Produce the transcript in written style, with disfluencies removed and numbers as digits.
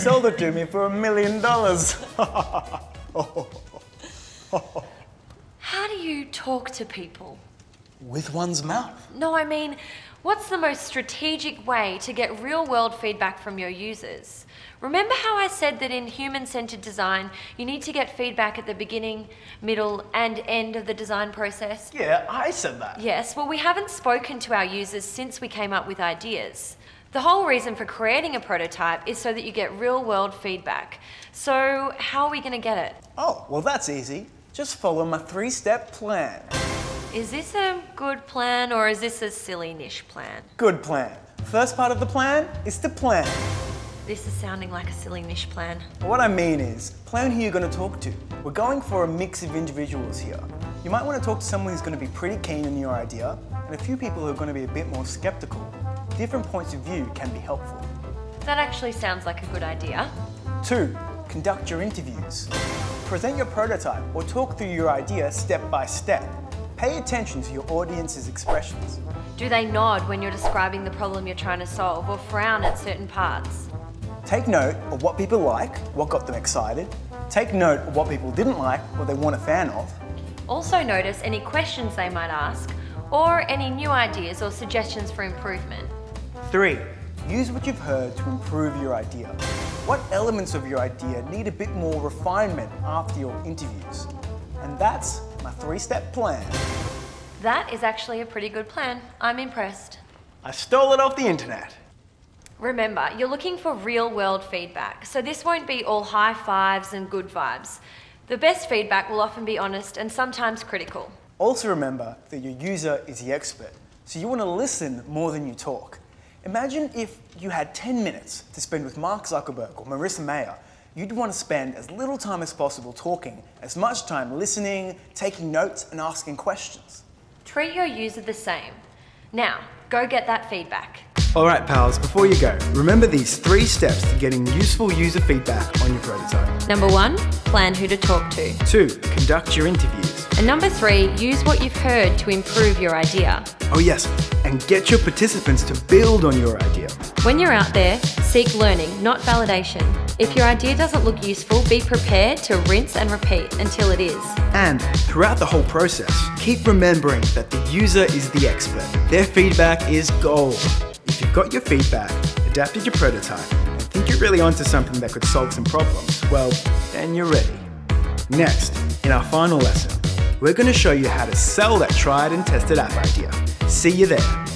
sold it to me for $1 million. How do you talk to people? With one's mouth. No, I mean, what's the most strategic way to get real-world feedback from your users? Remember how I said that in human-centered design, you need to get feedback at the beginning, middle, and end of the design process? Yeah, I said that. Yes, well, we haven't spoken to our users since we came up with ideas. The whole reason for creating a prototype is so that you get real-world feedback. So how are we going to get it? Oh, well, that's easy. Just follow my 3-step plan. Is this a good plan or is this a silly Nish plan? Good plan. First part of the plan is to plan. This is sounding like a silly Nish plan. What I mean is, plan who you're going to talk to. We're going for a mix of individuals here. You might want to talk to someone who's going to be pretty keen on your idea, and a few people who are going to be a bit more skeptical. Different points of view can be helpful. That actually sounds like a good idea. 2. Conduct your interviews. Present your prototype or talk through your idea step by step. Pay attention to your audience's expressions. Do they nod when you're describing the problem you're trying to solve or frown at certain parts? Take note of what people like, what got them excited. Take note of what people didn't like, what they weren't a fan of. Also notice any questions they might ask or any new ideas or suggestions for improvement. 3. Use what you've heard to improve your idea. What elements of your idea need a bit more refinement after your interviews? And that's my 3-step plan. That is actually a pretty good plan. I'm impressed. I stole it off the internet. Remember, you're looking for real-world feedback, so this won't be all high fives and good vibes. The best feedback will often be honest and sometimes critical. Also remember that your user is the expert, so you want to listen more than you talk. Imagine if you had 10 minutes to spend with Mark Zuckerberg or Marissa Mayer. You'd want to spend as little time as possible talking, as much time listening, taking notes, and asking questions. Treat your user the same. Now, go get that feedback. Alright pals, before you go, remember these 3 steps to getting useful user feedback on your prototype. Number 1, plan who to talk to. 2, conduct your interviews. And number 3, use what you've heard to improve your idea. Oh yes, and get your participants to build on your idea. When you're out there, seek learning, not validation. If your idea doesn't look useful, be prepared to rinse and repeat until it is. And throughout the whole process, keep remembering that the user is the expert. Their feedback is gold. If you've got your feedback, adapted your prototype, and think you're really onto something that could solve some problems, well, then you're ready. Next, in our final lesson, we're going to show you how to sell that tried and tested app idea. See you there.